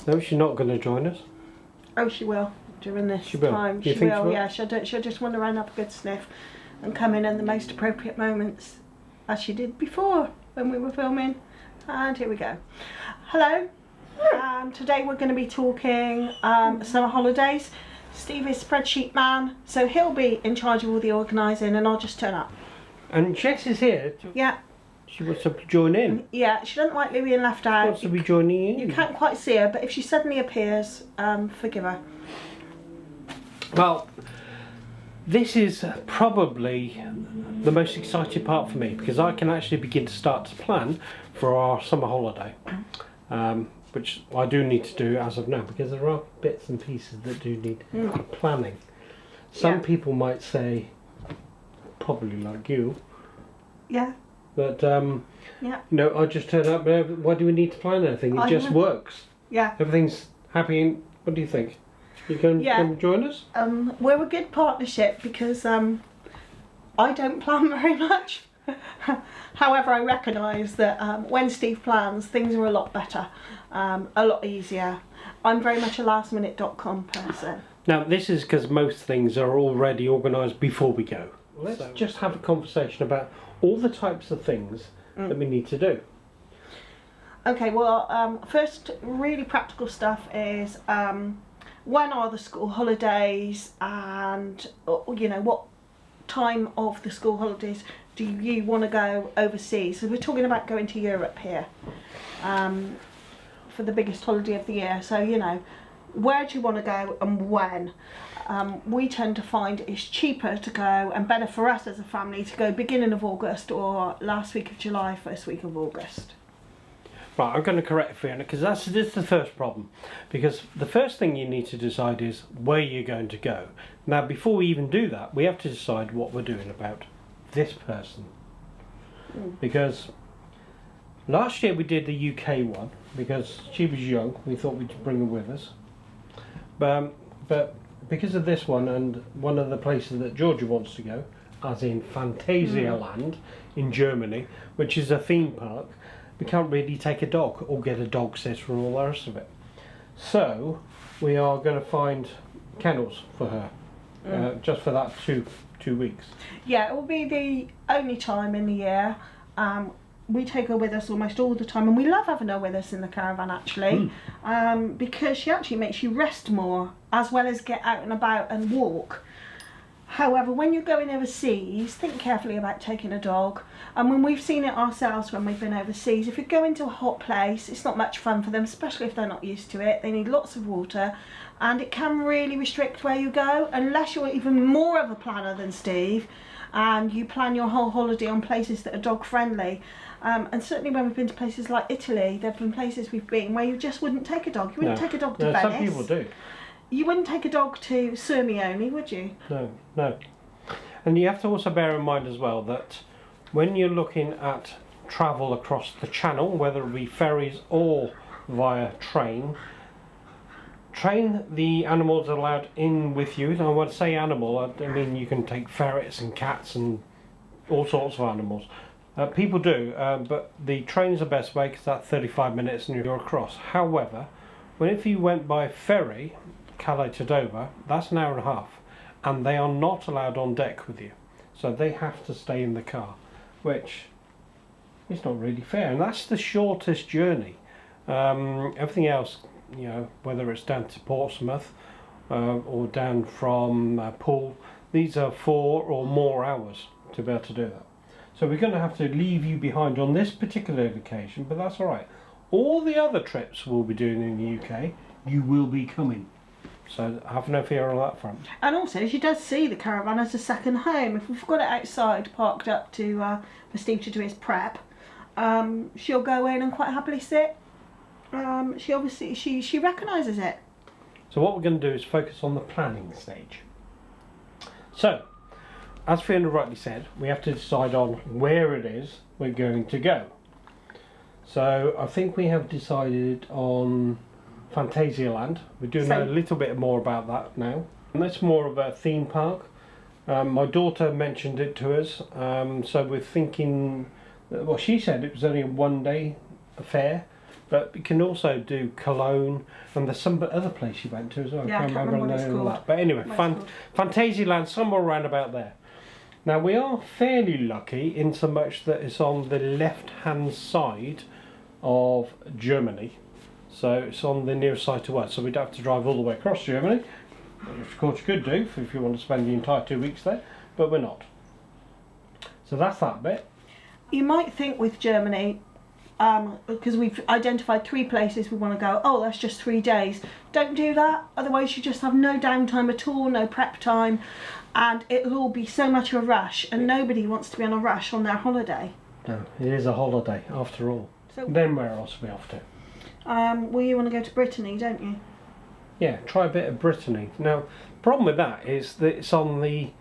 No, she's not going to join us. Oh, she will during this She will. time. You She think she will, will? yeah. She'll just wander around, have a good sniff, and come in the most appropriate moments, as she did before when we were filming. And here we go. Hello. Today we're going to be talking summer holidays. Steve is spreadsheet man, so he'll be in charge of all the organising, and I'll just turn up. And Jess is here. Yeah. She wants to join in. Yeah, she doesn't like being left She out. wants to be joining in. You can't quite see her, but if she suddenly appears, forgive her. Well, this is probably the most exciting part for me, because I can actually begin to start to plan for our summer holiday, which I do need to do as of now, because there are bits and pieces that do need planning. Some people might say, probably like you, Yeah. but Yeah. you know, I just turn up. Why do we need to plan anything? It just works. Yeah. Everything's happy. And what do you think? You can come join us? We're a good partnership because I don't plan very much. However, I recognise that when Steve plans, things are a lot better, a lot easier. I'm very much a lastminute.com person. Now, this is because most things are already organised before we go. Let's just have a conversation about all the types of things that we need to do. Okay, well, first really practical stuff is when are the school holidays, and you know, what time of the school holidays do you want to go overseas? So we're talking about going to Europe here for the biggest holiday of the year. So, you know, where do you want to go and when? We tend to find it's cheaper to go, and better for us as a family, to go beginning of August or last week of July, first week of August. Right, I'm going to correct Fiona, because this is the first problem. Because the first thing you need to decide is where you're going to go. Now, before we even do that, we have to decide what we're doing about this person. Because last year we did the UK one, because she was young, we thought we'd bring her with us. But because of this one, and one of the places that Georgia wants to go, as in Phantasialand in Germany, which is a theme park, we can't really take a dog or get a dog sitter and all the rest of it. So we are going to find kennels for her, just for that two weeks. Yeah, it will be the only time in the year. We take her with us almost all the time, and we love having her with us in the caravan actually, because she actually makes you rest more as well as get out and about and walk. However, when you're going overseas, think carefully about taking a dog. And when we've seen it ourselves when we've been overseas, if you go into a hot place, it's not much fun for them, especially if they're not used to it. They need lots of water, and it can really restrict where you go, unless you're even more of a planner than Steve and you plan your whole holiday on places that are dog friendly. And certainly when we've been to places like Italy, there have been places we've been where you just wouldn't take a dog. You wouldn't take a dog to Venice. Some people do. You wouldn't take a dog to Sirmione, would you? No. And you have to also bear in mind as well that when you're looking at travel across the channel, whether it be ferries or via train the animals allowed in with you. And when I say animal, I mean you can take ferrets and cats and all sorts of animals. People do, but the train's the best way, because that's 35 minutes and you're across. However, if you went by ferry, Calais to Dover, that's an hour and a half, and they are not allowed on deck with you, so they have to stay in the car, which is not really fair. And that's the shortest journey. Everything else, you know, whether it's down to Portsmouth or down from Poole, these are 4 or more hours to be able to do that. So we're going to have to leave you behind on this particular occasion, but that's all right. All the other trips we'll be doing in the UK, you will be coming. So have no fear on that front. And also, she does see the caravan as a second home. If we've got it outside, parked up for Steve to do his prep, she'll go in and quite happily sit. She obviously she recognises it. So what we're going to do is focus on the planning stage. So, as Fiona rightly said, we have to decide on where it is we're going to go. So I think we have decided on Phantasialand. We're doing a little bit more about that now. And that's more of a theme park. My daughter mentioned it to us, so we're thinking, well, she said it was only a one-day affair, But you can also do Cologne, and there's some other place you went to as well. Yeah, I can't remember what it's the name of called. that. But anyway, What it's called. Fantasyland, somewhere around about there. Now we are fairly lucky in so much that it's on the left-hand side of Germany. So it's on the nearest side to us, so we don't have to drive all the way across Germany, which of course you could do if you want to spend the entire 2 weeks there, but we're not. So that's that bit. You might think with Germany, because we've identified 3 places we want to go, oh, that's just 3 days. Don't do that, otherwise you just have no downtime at all, no prep time, and it'll all be so much of a rush, and nobody wants to be on a rush on their holiday. No, it is a holiday after all. So, Then where else are we off to? well, you want to go to Brittany, don't you? Yeah, try a bit of Brittany. Now, the problem with that is that it's on the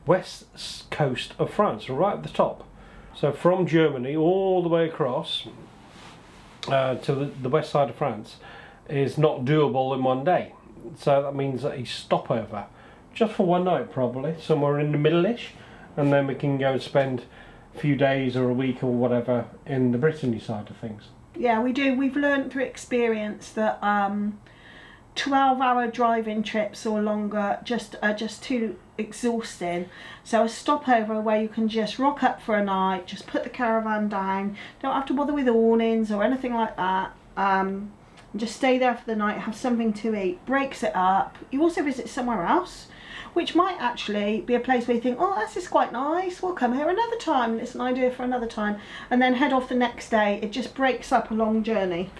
west coast of France, right at the top. So from Germany all the way across to the west side of France is not doable in one day. So that means that a stopover, just for one night probably, somewhere in the middle-ish, and then we can go and spend a few days or a week or whatever in the Brittany side of things. Yeah, we do. We've learned through experience that 12-hour driving trips or longer are just too exhausting. So a stopover where you can just rock up for a night, just put the caravan down, don't have to bother with awnings or anything like that, and just stay there for the night, have something to eat, breaks it up. You also visit somewhere else, which might actually be a place where you think, oh, this is quite nice, we'll come here another time, and it's an idea for another time, and then head off the next day. It just breaks up a long journey.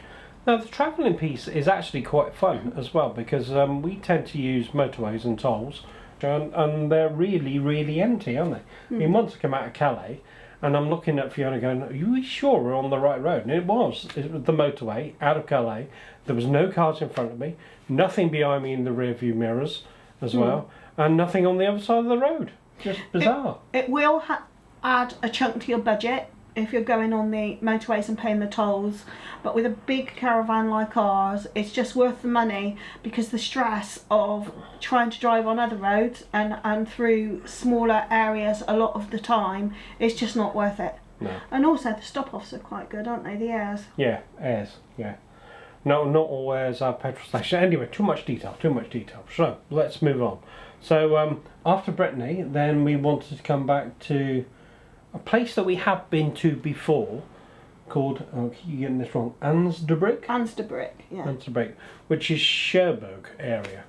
Now the travelling piece is actually quite fun as well, because we tend to use motorways and tolls, and they're really, really empty, aren't they? I mean, once I come out of Calais, and I'm looking at Fiona going, are you sure we're on the right road? And it was the motorway out of Calais. There was no cars in front of me, nothing behind me in the rear view mirrors as well, and nothing on the other side of the road. Just bizarre. It will add a chunk to your budget if you're going on the motorways and paying the tolls, but with a big caravan like ours, it's just worth the money, because the stress of trying to drive on other roads and through smaller areas a lot of the time is just not worth it. No. And also the stop-offs are quite good, aren't they, the airs? Yeah, airs, yeah. No, not all airs are petrol station. Anyway, too much detail. So, let's move on. So, after Brittany, then we wanted to come back to a place that we have been to before, called, oh, you're getting this wrong, Ansdebrick, yeah. Ansdebrick, which is Cherbourg area,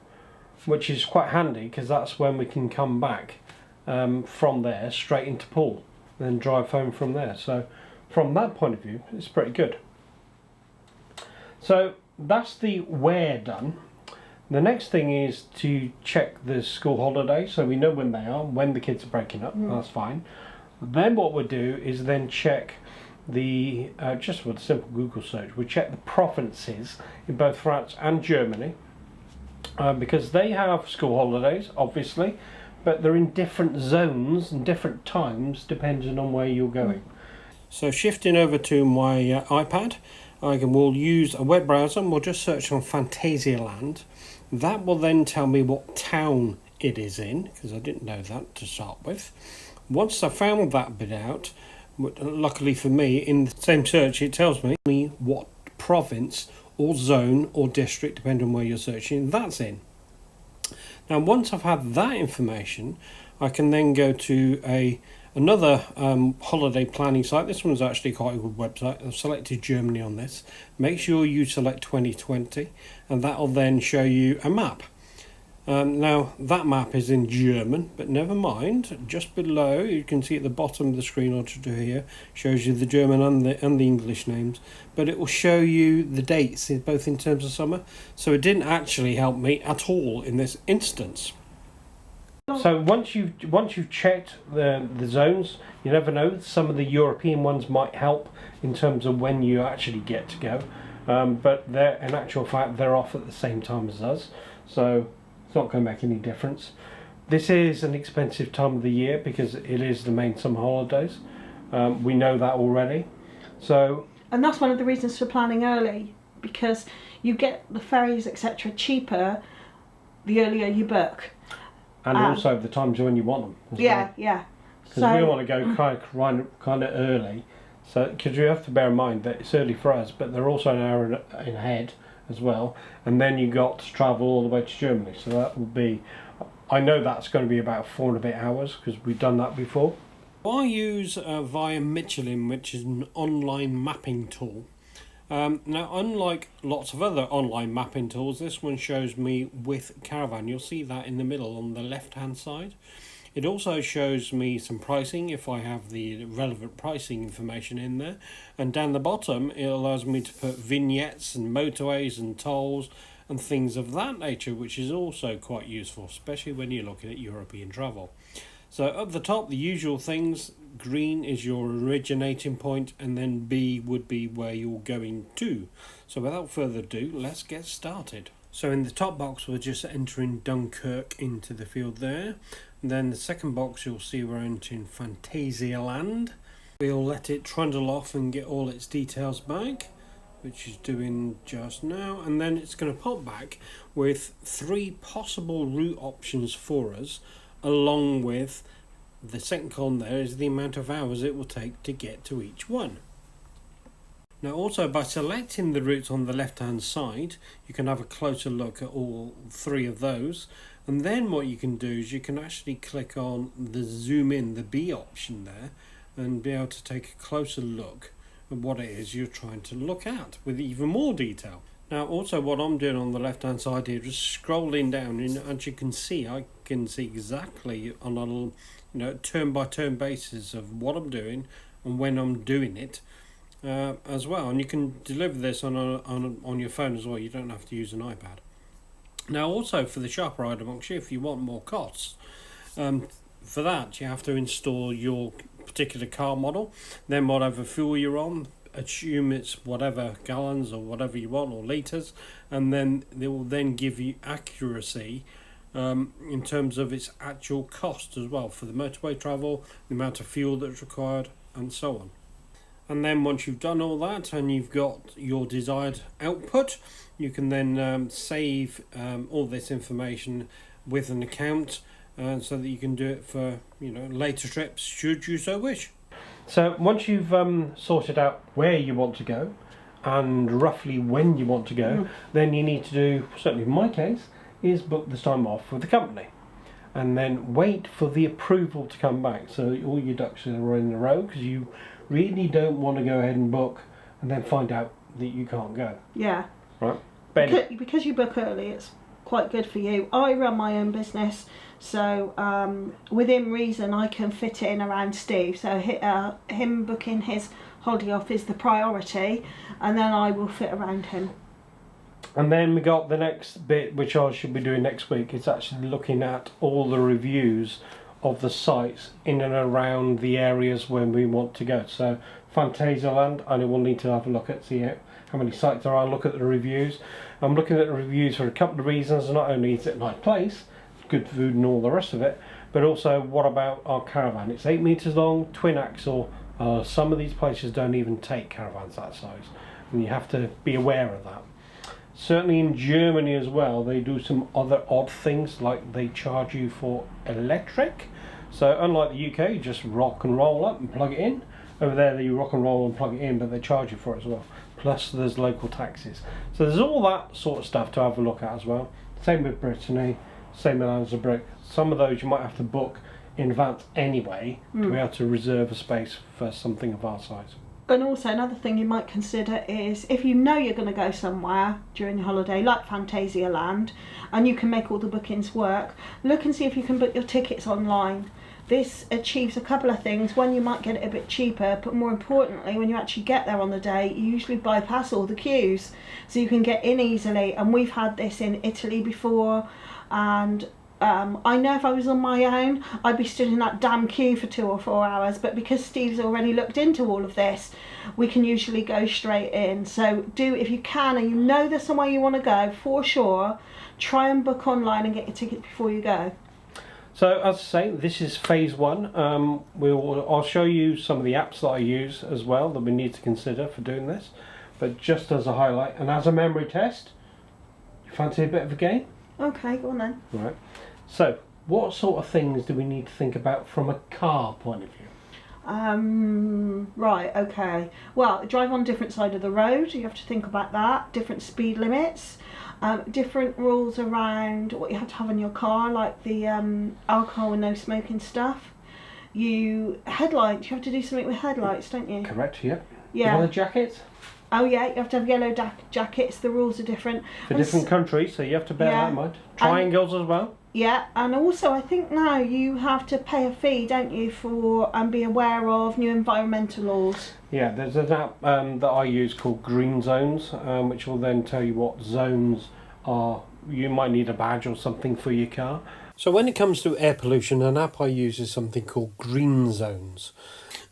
which is quite handy because that's when we can come back from there straight into Poole, then drive home from there. So from that point of view, it's pretty good. So that's the where done. The next thing is to check the school holidays, so we know when they are, when the kids are breaking up. That's fine. Then what we'll do is then check the, just with a simple Google search, we check the provinces in both France and Germany, because they have school holidays, obviously, but they're in different zones and different times depending on where you're going. So shifting over to my iPad, we'll use a web browser and we'll just search on Fantasyland. That will then tell me what town it is in, because I didn't know that to start with. Once I found that bit out, luckily for me, in the same search it tells me what province or zone or district, depending on where you're searching, that's in. Now once I've had that information, I can then go to another holiday planning site. This one's actually quite a good website. I've selected Germany on this. Make sure you select 2020, and that'll then show you a map. Now that map is in German, but never mind. Just below, you can see at the bottom of the screen, or to do here, shows you the German and the English names. But it will show you the dates, both in terms of summer. So it didn't actually help me at all in this instance. So once you've checked the zones, you never know. Some of the European ones might help in terms of when you actually get to go. But they're, in actual fact, they're off at the same time as us. So it's not going to make any difference. This is an expensive time of the year because it is the main summer holidays. We know that already. And that's one of the reasons for planning early, because you get the ferries, etc., cheaper the earlier you book. And also the times when you want them. Yeah. Because we want to go kind of early, So, because you have to bear in mind that it's early for us, but they're also an hour ahead as well, and then you got to travel all the way to Germany. So that will be, I know that's going to be about 4 and a bit hours because we've done that before. I use via Michelin, which is an online mapping tool. Now, unlike lots of other online mapping tools, this one shows me with Caravan. You'll see that in the middle on the left hand side. It also shows me some pricing if I have the relevant pricing information in there. And down the bottom, it allows me to put vignettes and motorways and tolls and things of that nature, which is also quite useful, especially when you're looking at European travel. So up the top, the usual things, green is your originating point, and then B would be where you're going to. So without further ado, let's get started. So in the top box, we're just entering Dunkirk into the field there. And then the second box, you'll see we're entering Phantasialand. We'll let it trundle off and get all its details back, which is doing just now. And then it's going to pop back with 3 possible route options for us, along with the second column there is the amount of hours it will take to get to each one. Now also, by selecting the routes on the left hand side, you can have a closer look at all 3 of those, and then what you can do is you can actually click on the zoom in, the B option there, and be able to take a closer look at what it is you're trying to look at with even more detail. Now also, what I'm doing on the left hand side here is scrolling down, and as you can see, I can see exactly on a turn by turn basis of what I'm doing and when I'm doing it as well. And you can deliver this on your phone as well. You don't have to use an iPad. Now also, for the sharper eyed amongst you, if you want more costs, for that you have to install your particular car model, then whatever fuel you're on, assume it's whatever gallons or whatever you want, or litres, and then they will then give you accuracy in terms of its actual cost as well for the motorway travel, the amount of fuel that's required, and so on. And then once you've done all that and you've got your desired output, you can then save all this information with an account, so that you can do it for later trips should you so wish. So once you've sorted out where you want to go and roughly when you want to go, then you need to do, certainly in my case, is book this time off with the company and then wait for the approval to come back. So all your ducks are in a row, because you really don't want to go ahead and book and then find out that you can't go. Yeah. Right. Because you book early, it's quite good for you. I run my own business, so within reason I can fit it in around Steve. So him booking his holiday off is the priority, and then I will fit around him. And then we got the next bit, which I should be doing next week. It's actually looking at all the reviews of the sites in and around the areas when we want to go. So Phantasialand, I will need to have a look at, see how many sites there are, look at the reviews. I'm looking at the reviews for a couple of reasons. Not only is it a nice place, good food and all the rest of it, but also what about our caravan? It's 8 metres long, twin axle. Some of these places don't even take caravans that size, and you have to be aware of that. Certainly in Germany as well, they do some other odd things, like they charge you for electric. So unlike the UK, you just rock and roll up and plug it in. Over there, you rock and roll and plug it in, but they charge you for it as well. Plus there's local taxes. So there's all that sort of stuff to have a look at as well. Same with Brittany, same with Anza Brick. Some of those you might have to book in advance anyway to be able to reserve a space for something of our size. And also another thing you might consider is, if you know you're going to go somewhere during your holiday, like Phantasialand, and you can make all the bookings work, look and see if you can book your tickets online. This achieves a couple of things. One, you might get it a bit cheaper, but more importantly, when you actually get there on the day, you usually bypass all the queues, so you can get in easily. And we've had this in Italy before, and I know if I was on my own, I'd be stood in that damn queue for 2 or 4 hours, but because Steve's already looked into all of this, we can usually go straight in. So do, if you can, and you know there's somewhere you want to go, for sure, try and book online and get your tickets before you go. So as I say, this is phase 1. I'll show you some of the apps that I use as well that we need to consider for doing this. But just as a highlight and as a memory test, you fancy a bit of a game? Okay, go on then. Right. So, what sort of things do we need to think about from a car point of view? Right, okay. Well, drive on different side of the road. You have to think about that. Different speed limits. Different rules around what you have to have in your car, like the alcohol and no smoking stuff. Headlights. You have to do something with headlights, don't you? Correct. Yeah. Yeah. Yellow jackets Oh yeah, you have to have yellow jackets. The rules are different. for different countries, so you have to bear that in mind. Triangles as well. Yeah, and also I think now you have to pay a fee, don't you, for and be aware of new environmental laws. Yeah, there's an app that I use called Green Zones, which will then tell you what zones are. You might need a badge or something for your car. So when it comes to air pollution, an app I use is something called Green Zones.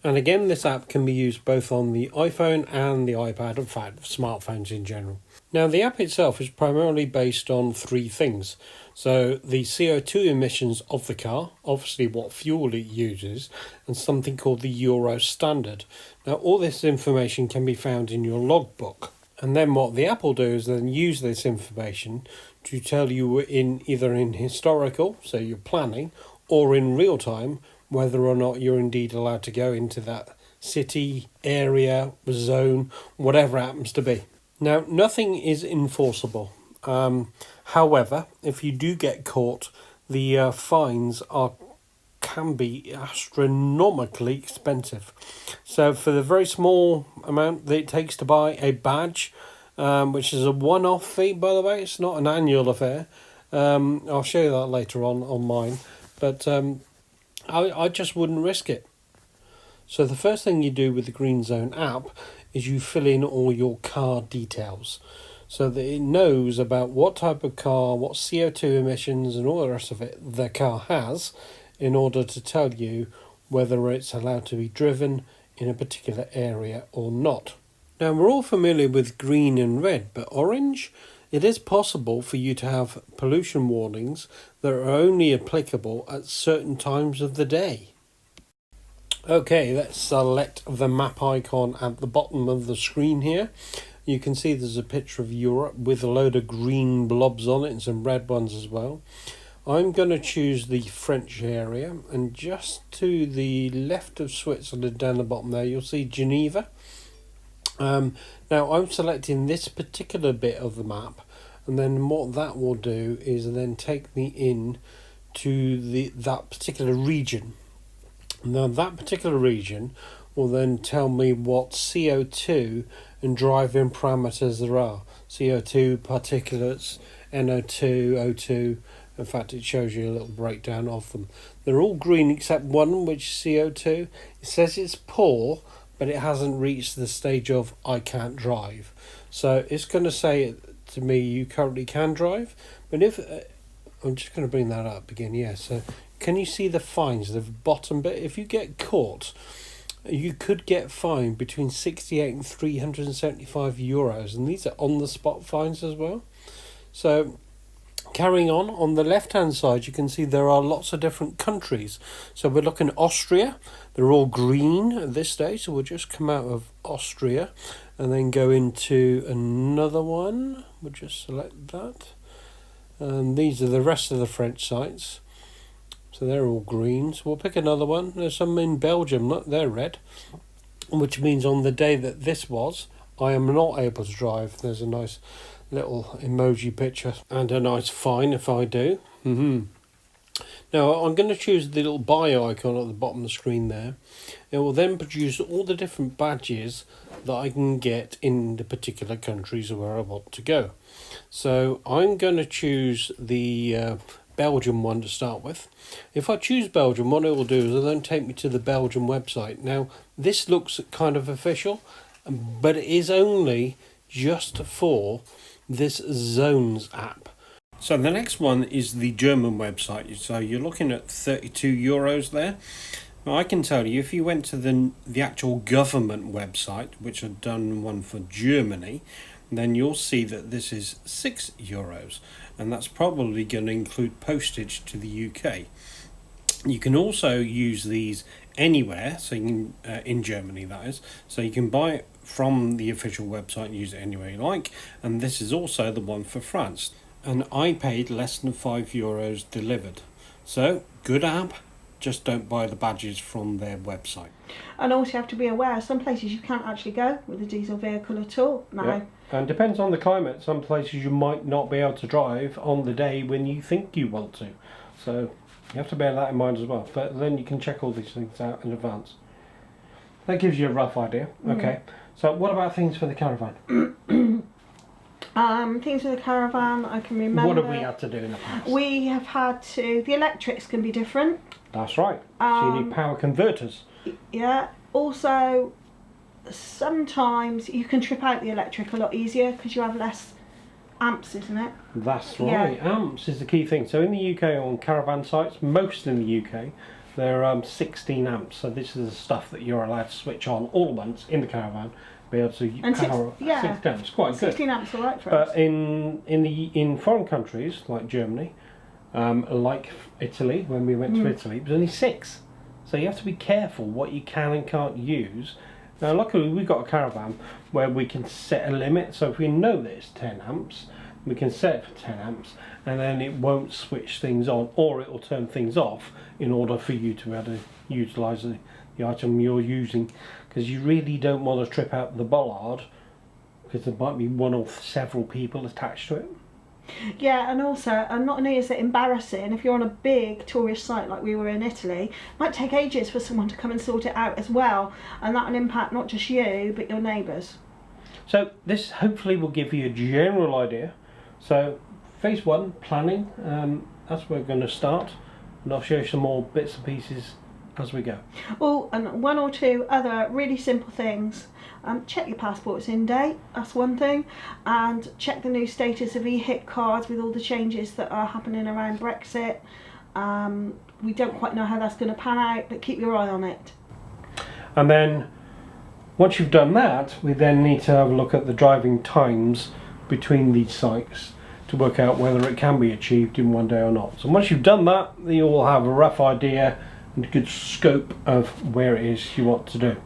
And again, this app can be used both on the iPhone and the iPad, in fact, smartphones in general. Now, the app itself is primarily based on three things. So the CO2 emissions of the car, obviously what fuel it uses, and something called the Euro standard. Now, all this information can be found in your logbook. And then what the app will do is then use this information to tell you either in historical, so you're planning, or in real time, whether or not you're indeed allowed to go into that city, area, zone, whatever it happens to be. Now, nothing is enforceable. However, if you do get caught, the fines can be astronomically expensive. So for the very small amount that it takes to buy a badge, which is a one-off fee, by the way, it's not an annual affair. I'll show you that later on mine. But I just wouldn't risk it. So the first thing you do with the Green Zone app is you fill in all your car details so that it knows about what type of car, what CO2 emissions and all the rest of it the car has in order to tell you whether it's allowed to be driven in a particular area or not. Now, we're all familiar with green and red, but orange? It is possible for you to have pollution warnings that are only applicable at certain times of the day. Okay, let's select the map icon at the bottom of the screen here. You can see there's a picture of Europe with a load of green blobs on it and some red ones as well. I'm going to choose the French area, and just to the left of Switzerland down the bottom there you'll see Geneva. Now I'm selecting this particular bit of the map, and then what that will do is then take me in to that particular region. Now that particular region will then tell me what CO2 and driving parameters there are. CO2, particulates, NO2, O2. In fact, it shows you a little breakdown of them. They're all green except one, which is CO2. It says it's poor, but it hasn't reached the stage of I can't drive. So it's going to say to me, you currently can drive. But if I'm just going to bring that up again. Yeah, so can you see the fines, the bottom bit? If you get caught, you could get fined between 68 and 375 euros. And these are on-the-spot fines as well. So carrying on the left-hand side, you can see there are lots of different countries. So we're looking at Austria. They're all green at this stage. So we'll just come out of Austria and then go into another one. We'll just select that. And these are the rest of the French sites. So they're all green. So we'll pick another one. There's some in Belgium. Look, they're red. Which means on the day that this was, I am not able to drive. There's a nice little emoji picture and a nice fine if I do. Now I'm going to choose the little buy icon at the bottom of the screen there. It will then produce all the different badges that I can get in the particular countries where I want to go. So I'm going to choose the Belgium one to start with. If I choose Belgium, what it will do is it'll then take me to the Belgium website. Now this looks kind of official, but it is only just for this Zones app. So the next one is the German website. So you're looking at 32 euros there. Now I can tell you, if you went to the actual government website, which had done one for Germany, then you'll see that this is 6 euros, and that's probably going to include postage to the UK. You can also use these anywhere, so you can, in Germany that is, so you can buy it from the official website and use it anywhere you like. And this is also the one for France, and I paid less than 5 euros delivered. So good app, just don't buy the badges from their website. And also you have to be aware, some places you can't actually go with a diesel vehicle at all now. Yeah. And depends on the climate. Some places you might not be able to drive on the day when you think you want to. So you have to bear that in mind as well. But then you can check all these things out in advance. That gives you a rough idea. Okay. So what about things for the caravan? Things for the caravan, I can remember. What have we had to do in the past? We have had to, the electrics can be different. That's right. So you need power converters. Yeah. Also, sometimes you can trip out the electric a lot easier because you have less amps, isn't it? That's right. Yeah. Amps is the key thing. So in the UK on caravan sites, most in the UK, they're 16 amps. So this is the stuff that you're allowed to switch on all at once in the caravan. Be able to power 6 amps. Quite good. 16 amps, all right for us. But in foreign countries like Germany, like Italy, when we went to Italy, it was only 6. So you have to be careful what you can and can't use. Now luckily we've got a caravan where we can set a limit, so if we know that it's 10 amps, we can set it for 10 amps and then it won't switch things on, or it will turn things off in order for you to be able to utilise the item you're using, because you really don't want to trip out the bollard because there might be one or several people attached to it. Yeah, and also, and not only is it embarrassing, if you're on a big tourist site like we were in Italy, it might take ages for someone to come and sort it out as well, and that will impact not just you, but your neighbours. So this hopefully will give you a general idea. So phase 1, planning, that's where we're going to start, and I'll show you some more bits and pieces as we go. Oh, and 1 or 2 other really simple things. Check your passports in date, that's one thing, and check the new status of e-hit cards with all the changes that are happening around Brexit. We don't quite know how that's going to pan out, but keep your eye on it. And then once you've done that, we then need to have a look at the driving times between these sites to work out whether it can be achieved in one day or not. So once you've done that, you'll have a rough idea and a good scope of where it is you want to do.